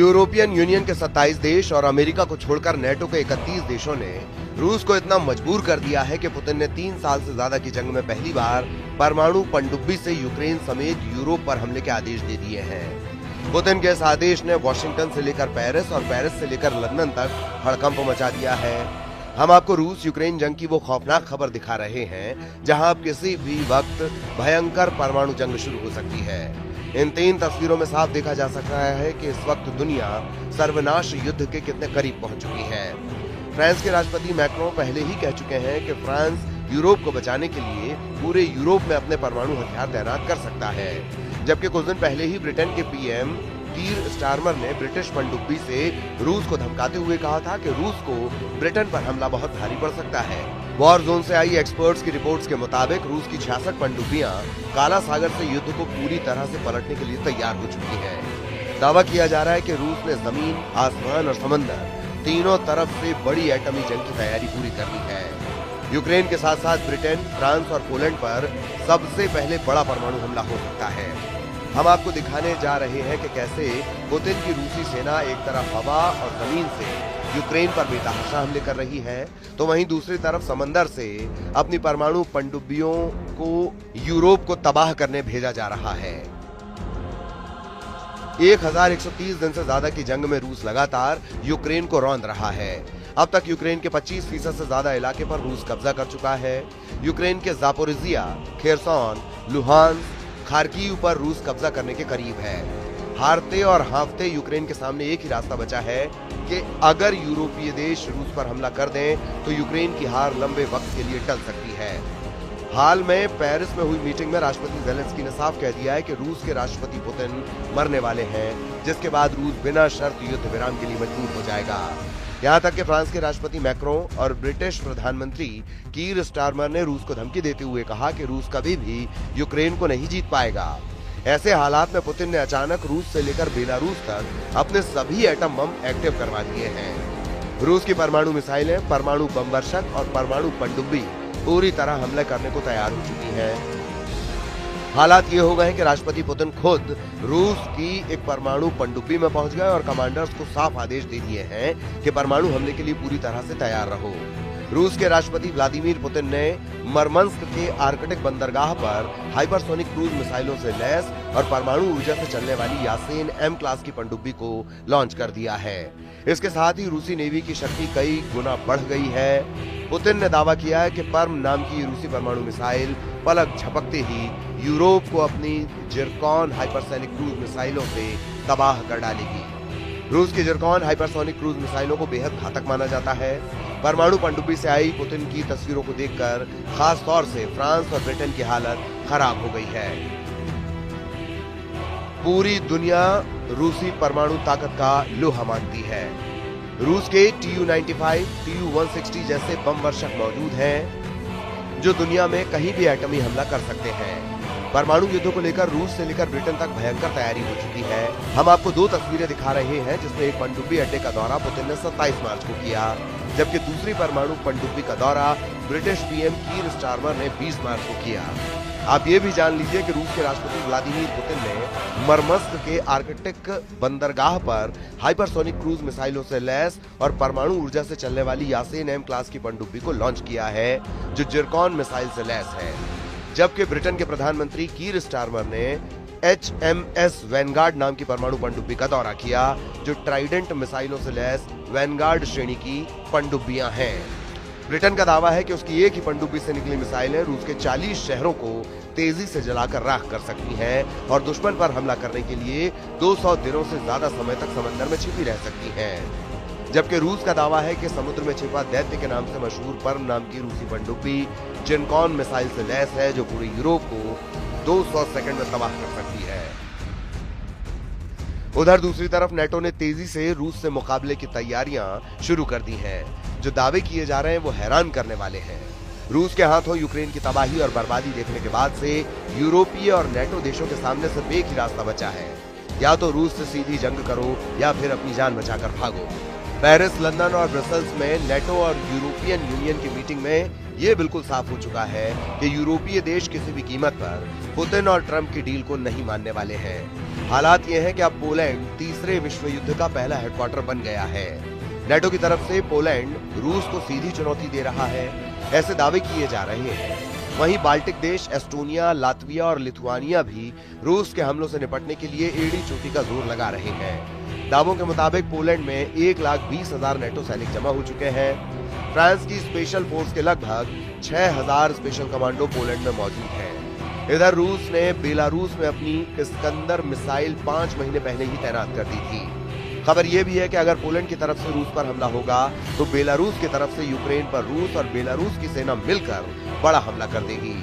European union के 27 देश और अमेरिका को छोड़कर नेटो के 31 देशों ने रूस को इतना मजबूर कर दिया है कि पुतिन ने 3 साल से ज्यादा की जंग में पहली बार परमाणु पनडुब्बी से यूक्रेन समेत यूरोप पर हमले के आदेश दे दिए हैं। पुतिन के इस आदेश ने वॉशिंगटन से लेकर पेरिस और पेरिस से लेकर लंदन तक हड़कंप मचा दिया है। हम आपको रूस यूक्रेन जंग की वो खौफनाक खबर दिखा रहे हैं जहां अब किसी भी वक्त भयंकर परमाणु जंग शुरू हो सकती है। इन 3 तस्वीरों में साफ देखा जा सकता है कि इस वक्त दुनिया सर्वनाश युद्ध के कितने करीब पहुंच चुकी है। फ्रांस के राष्ट्रपति मैक्रों पहले ही कह चुके हैं कि फ्रांस यूरोप को बचाने के लिए पूरे यूरोप में अपने परमाणु हथियार तैनात कर सकता है। जबकि कुछ दिन पहले ही ब्रिटेन के पीएम कीर स्टारमर ने ब्रिटिश पनडुब्बी से रूस को धमकाते हुए कहा था कि रूस को ब्रिटेन पर हमला बहुत भारी पड़ सकता है। वॉर जोन से आई एक्सपर्ट्स की रिपोर्ट्स के मुताबिक रूस की 66 पनडुब्बियां काला सागर से युद्ध को पूरी तरह से पलटने के लिए तैयार हो चुकी हैं। दावा किया जा रहा है कि रूस ने जमीन, आसमान और समंदर तीनों तरफ से बड़ी एटमी जंग की तैयारी पूरी कर ली है। यूक्रेन के साथ साथ ब्रिटेन, फ्रांस और पोलैंड पर सबसे पहले बड़ा परमाणु हमला हो सकता है। हम आपको दिखाने जा रहे हैं कि कैसे पुतिन की रूसी सेना एक तरफ हवा और जमीन से यूक्रेन पर बेतहाशा हमले कर रही है, तो वहीं दूसरी तरफ समंदर से अपनी परमाणु पनडुब्बियों को यूरोप को तबाह करने भेजा जा रहा है। 1130 दिन से ज्यादा की जंग में रूस लगातार यूक्रेन को रौंद रहा है। अब तक यूक्रेन के 25% से ज्यादा इलाके पर रूस कब्जा कर चुका है। यूक्रेन के जापोरिजिया, खेरसोन, लुहांस्क, खार्किव पर रूस कब्जा करने के करीब है। हारते और हाँफते यूक्रेन के सामने एक ही रास्ता बचा है कि अगर यूरोपीय देश रूस पर हमला कर दें तो यूक्रेन की हार लंबे वक्त के लिए टल सकती है। हाल में पेरिस में हुई मीटिंग में राष्ट्रपति ज़ेलेंस्की ने साफ कह दिया है कि रूस के राष्ट्रपति पुतिन मरने वाले हैं, जिसके बाद रूस बिना शर्त युद्ध विराम के लिए मजबूर हो जाएगा। यहाँ तक कि फ्रांस के राष्ट्रपति मैक्रों और ब्रिटिश प्रधानमंत्री कीर स्टारमर ने रूस को धमकी देते हुए कहा कि रूस कभी भी यूक्रेन को नहीं जीत पाएगा। ऐसे हालात में पुतिन ने अचानक रूस से लेकर बेलारूस तक अपने सभी एटम बम एक्टिव करवा दिए हैं। रूस की परमाणु मिसाइलें, परमाणु बम वर्षक और परमाणु पनडुब्बी पूरी तरह हमले करने को तैयार हो चुकी हैं। हालात ये हो गए हैं कि राष्ट्रपति पुतिन खुद रूस की एक परमाणु पनडुब्बी में पहुंच गए और कमांडर्स को साफ आदेश दे दिए हैं कि परमाणु हमले के लिए पूरी तरह से तैयार रहो। रूस के राष्ट्रपति व्लादिमीर पुतिन ने मरमंस्क के आर्कटिक बंदरगाह पर हाइपरसोनिक क्रूज मिसाइलों से लैस और परमाणु ऊर्जा से चलने वाली यासेन एम क्लास की पनडुब्बी को लॉन्च कर दिया है। इसके साथ ही रूसी नेवी की शक्ति कई गुना बढ़ गई है। पुतिन ने दावा किया है कि पर्म नाम की रूसी परमाणु मिसाइल पलक झपकते ही यूरोप को अपनी जिरकॉन हाइपरसोनिक क्रूज मिसाइलों से तबाह कर डालेगी। रूस की जिरकॉन हाइपरसोनिक क्रूज मिसाइलों को बेहद घातक माना जाता है। परमाणु पनडुब्बी से आई पुतिन की तस्वीरों को देखकर खास तौर से फ्रांस और ब्रिटेन की हालत खराब हो गई है। पूरी दुनिया रूसी परमाणु ताकत का लोहा मानती है। रूस के TU-95, TU-160 जैसे बम वर्षक मौजूद हैं, जो दुनिया में कहीं भी एटमी हमला कर सकते हैं। परमाणु युद्ध को लेकर रूस से लेकर ब्रिटेन तक भयंकर तैयारी हो चुकी है। हम आपको 2 तस्वीरें दिखा रहे हैं जिसमें एक पनडुब्बी अड्डे का दौरा पुतिन ने 27 मार्च को किया, जबकि दूसरी परमाणु पनडुब्बी का दौरा ब्रिटिश पीएम कीर स्टारमर ने 20 मार्च को किया। आप ये भी जान लीजिए कि रूस के राष्ट्रपति व्लादिमीर पुतिन ने मरमंस्क के आर्कटिक बंदरगाह पर हाइपरसोनिक क्रूज मिसाइलों से लैस और परमाणु ऊर्जा से चलने वाली यासेन एम क्लास की पनडुब्बी को लॉन्च किया है, जो जिरकॉन मिसाइल से लैस है। जबकि ब्रिटेन के प्रधानमंत्री कीर स्टारमर ने HMS वैनगार्ड नाम की परमाणु पनडुब्बी का दौरा किया, जो ट्राइडेंट मिसाइलों से लैस वैनगार्ड श्रेणी की पनडुब्बियां हैं। ब्रिटेन का दावा है कि उसकी एक ही पनडुब्बी से निकली मिसाइलें रूस के 40 शहरों को तेजी से जलाकर राख कर सकती हैं और दुश्मन पर हमला करने के लिए 200 दिनों से ज्यादा समय तक समंदर में छिपी रह सकती हैं। जबकि रूस का दावा है कि समुद्र में छिपा दैत्य के नाम से मशहूर पर्म नाम की रूसी पनडुब्बी जिरकॉन मिसाइल से लैस है, जो पूरे यूरोप को 200 सेकंड में तबाह कर सकती है। उधर दूसरी तरफ नेटो ने तेजी से रूस से मुकाबले की तैयारियां शुरू कर दी हैं। जो दावे किए जा रहे हैं वो हैरान करने वाले हैं। रूस के हाथों यूक्रेन की तबाही और बर्बादी देखने के बाद से यूरोपीय और नेटो देशों के सामने सिर्फ एक ही रास्ता बचा है, या तो रूस से सीधी जंग करो या फिर अपनी जान बचाकर भागो। पेरिस, लंदन और ब्रसल्स में नेटो और यूरोपियन यूनियन की मीटिंग में ये बिल्कुल साफ हो चुका है कि यूरोपीय देश किसी भी कीमत पर पुतिन और ट्रंप की डील को नहीं मानने वाले हैं। हालात ये है कि अब पोलैंड तीसरे विश्व युद्ध का पहला हेडक्वार्टर बन गया है। नेटो की तरफ से पोलैंड रूस को सीधी चुनौती दे रहा है, ऐसे दावे किए जा रहे हैं। वहीं बाल्टिक देश एस्टोनिया, लातविया और लिथुआनिया भी रूस के हमलों से निपटने के लिए एड़ी चोटी का जोर लगा रहे हैं। दावों के मुताबिक पोलैंड में 1,20,000 नेटो सैनिक जमा हो चुके हैं। फ्रांस की स्पेशल फोर्स के लगभग 6,000 स्पेशल कमांडो पोलैंड में मौजूद हैं। इधर रूस ने बेलारूस में अपनी इस्कंदर मिसाइल 5 महीने पहले ही तैनात कर दी थी। खबर यह भी है कि अगर पोलैंड की तरफ से रूस पर हमला होगा तो बेलारूस की तरफ से यूक्रेन पर रूस और बेलारूस की सेना मिलकर बड़ा हमला कर देगी।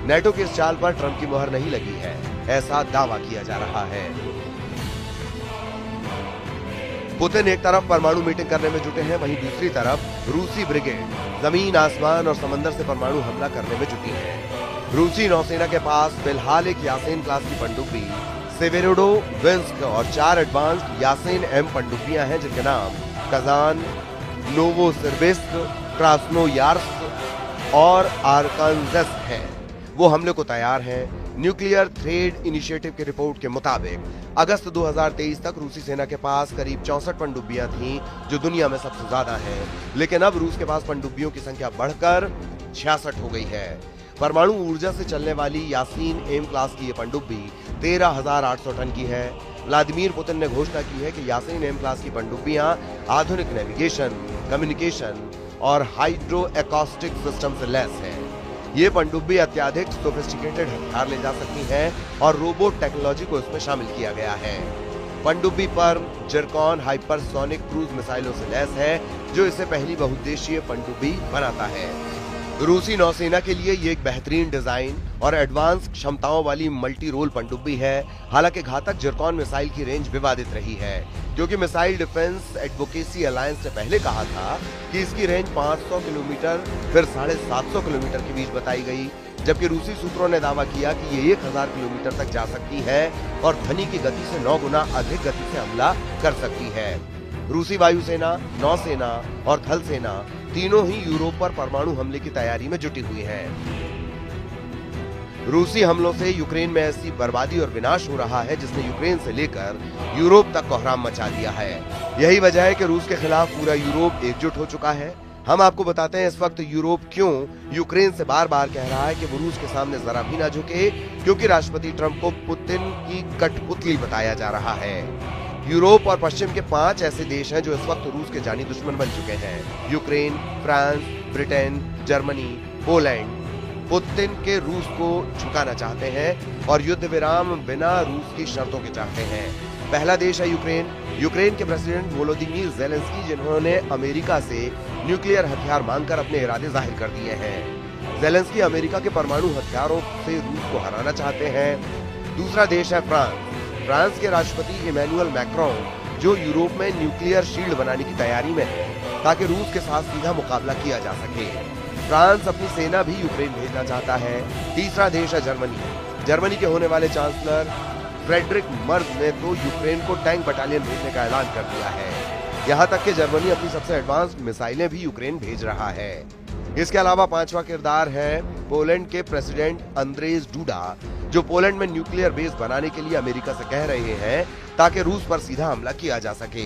नेटो की इस चाल पर ट्रंप की मुहर नहीं लगी है, ऐसा दावा किया जा रहा है। पुतिन एक तरफ परमाणु मीटिंग करने में जुटे हैं, वहीं दूसरी तरफ रूसी ब्रिगेड जमीन, आसमान और समंदर से परमाणु हमला करने में जुटी है। रूसी नौसेना के पास फिलहाल एक यासेन क्लास की पनडुब्बी सेवेरोडोविंस्क और 4 एडवांस्ड यासेन एम पनडुब्बियां हैं, जिनके नाम कजान, नोवोसिर्बिस्क, क्रास्नोयार्स्क और आर्कान्ज़ेस्क हैं। वो हमले को तैयार हैं। न्यूक्लियर थ्रेड इनिशिएटिव की रिपोर्ट के मुताबिक अगस्त 2023 तक रूसी सेना के पास करीब 64 पनडुब्बियां थीं, जो दुनिया में सबसे ज्यादा हैं। लेकिन अब रूस के पास पनडुब्बियों की संख्या बढ़कर 66 हो गई है। परमाणु ऊर्जा से चलने वाली यासीन एम क्लास की ये पनडुब्बी 13,800 टन की है। व्लादिमीर पुतिन ने घोषणा की है कि यासीन एम क्लास की पनडुब्बियां आधुनिक नेविगेशन, कम्युनिकेशन और हाइड्रो एकॉस्टिक सिस्टम से लैस है। ये पनडुब्बी अत्याधिक सोफिस्टिकेटेड हथियार ले जा सकती हैं और रोबोट टेक्नोलॉजी को इसमें शामिल किया गया है। पनडुब्बी पर जिरकॉन हाइपरसोनिक क्रूज मिसाइलों से लैस है, जो इसे पहली बहुउद्देशीय पनडुब्बी बनाता है। रूसी नौसेना के लिए ये एक बेहतरीन डिजाइन और एडवांस क्षमताओं वाली मल्टी रोल पनडुब्बी है। हालांकि घातक जिरकॉन मिसाइल की रेंज विवादित रही है, क्योंकि मिसाइल डिफेंस एडवोकेसी अलायंस ने पहले कहा था कि इसकी रेंज 500 किलोमीटर फिर 750 किलोमीटर के बीच बताई गई, जबकि रूसी सूत्रों ने दावा किया कि ये 1000 किलोमीटर तक जा सकती है और ध्वनि की गति से 9 गुना अधिक गति से हमला कर सकती है। रूसी वायुसेना, नौसेना और थल सेना तीनों ही यूरोप पर परमाणु हमले की तैयारी में जुटी हुई है। रूसी हमलों से यूक्रेन में ऐसी बर्बादी और विनाश हो रहा है जिसने यूक्रेन से लेकर यूरोप तक कोहराम मचा दिया है। यही वजह है कि रूस के खिलाफ पूरा यूरोप एकजुट हो चुका है। हम आपको बताते हैं इस वक्त यूरोप क्यों यूक्रेन से बार बार कह रहा है कि वो रूस के सामने जरा भी ना झुके, क्योंकि राष्ट्रपति ट्रंप को पुतिन की कठपुतली बताया जा रहा है। यूरोप और पश्चिम के 5 ऐसे देश हैं जो इस वक्त रूस के जानी दुश्मन बन चुके हैं। Ukraine, France, Britain, Germany, Poland Putin के रूस को झुकाना चाहते हैं और युद्ध विराम बिना रूस की शर्तों के चाहते हैं। पहला देश है यूक्रेन। यूक्रेन के प्रेसिडेंट वोलोदिमीर ज़ेलेंस्की, जिन्होंने अमेरिका से न्यूक्लियर हथियार मांगकर अपने इरादे जाहिर कर दिए हैं। ज़ेलेंस्की अमेरिका के परमाणु हथियारों से रूस को हराना चाहते हैं। दूसरा देश है फ्रांस। फ्रांस के राष्ट्रपति इमैनुअल मैक्रोन, जो यूरोप में न्यूक्लियर शील्ड बनाने की तैयारी में है ताकि रूस के साथ सीधा मुकाबला किया जा सके। फ्रांस अपनी सेना भी यूक्रेन भेजना चाहता है। तीसरा देश है जर्मनी। जर्मनी के होने वाले चांसलर फ्रेडरिक मर्ज ने तो यूक्रेन को टैंक बटालियन भेजने का ऐलान कर दिया है। यहाँ तक कि जर्मनी अपनी सबसे एडवांस्ड मिसाइलें भी यूक्रेन भेज रहा है। इसके अलावा 5वां किरदार है पोलैंड के प्रेसिडेंट अंद्रेज डूडा, जो पोलैंड में न्यूक्लियर बेस बनाने के लिए अमेरिका से कह रहे हैं ताकि रूस पर सीधा हमला किया जा सके।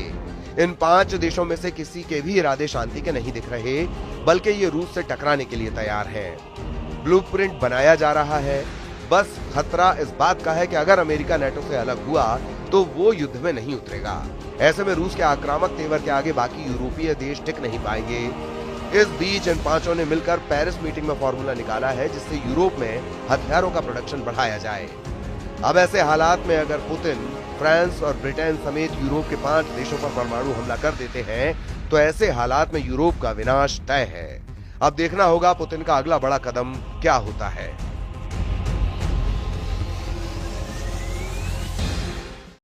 इन 5 देशों में से किसी के भी इरादे शांति के नहीं दिख रहे, बल्कि ये रूस से टकराने के लिए तैयार हैं। ब्लूप्रिंट बनाया जा रहा है। बस खतरा इस बात का है कि अगर अमेरिका नेटो से अलग हुआ तो वो युद्ध में नहीं उतरेगा। ऐसे में रूस के आक्रामक तेवर के आगे बाकी यूरोपीय देश टिक नहीं पाएंगे। इस बीच इन 5 ने मिलकर पेरिस मीटिंग में फॉर्मूला निकाला है जिससे यूरोप में हथियारों का प्रोडक्शन बढ़ाया जाए। अब ऐसे हालात में अगर पुतिन फ्रांस और ब्रिटेन समेत यूरोप के 5 देशों पर परमाणु हमला कर देते हैं तो ऐसे हालात में यूरोप का विनाश तय है। अब देखना होगा पुतिन का अगला बड़ा कदम क्या होता है।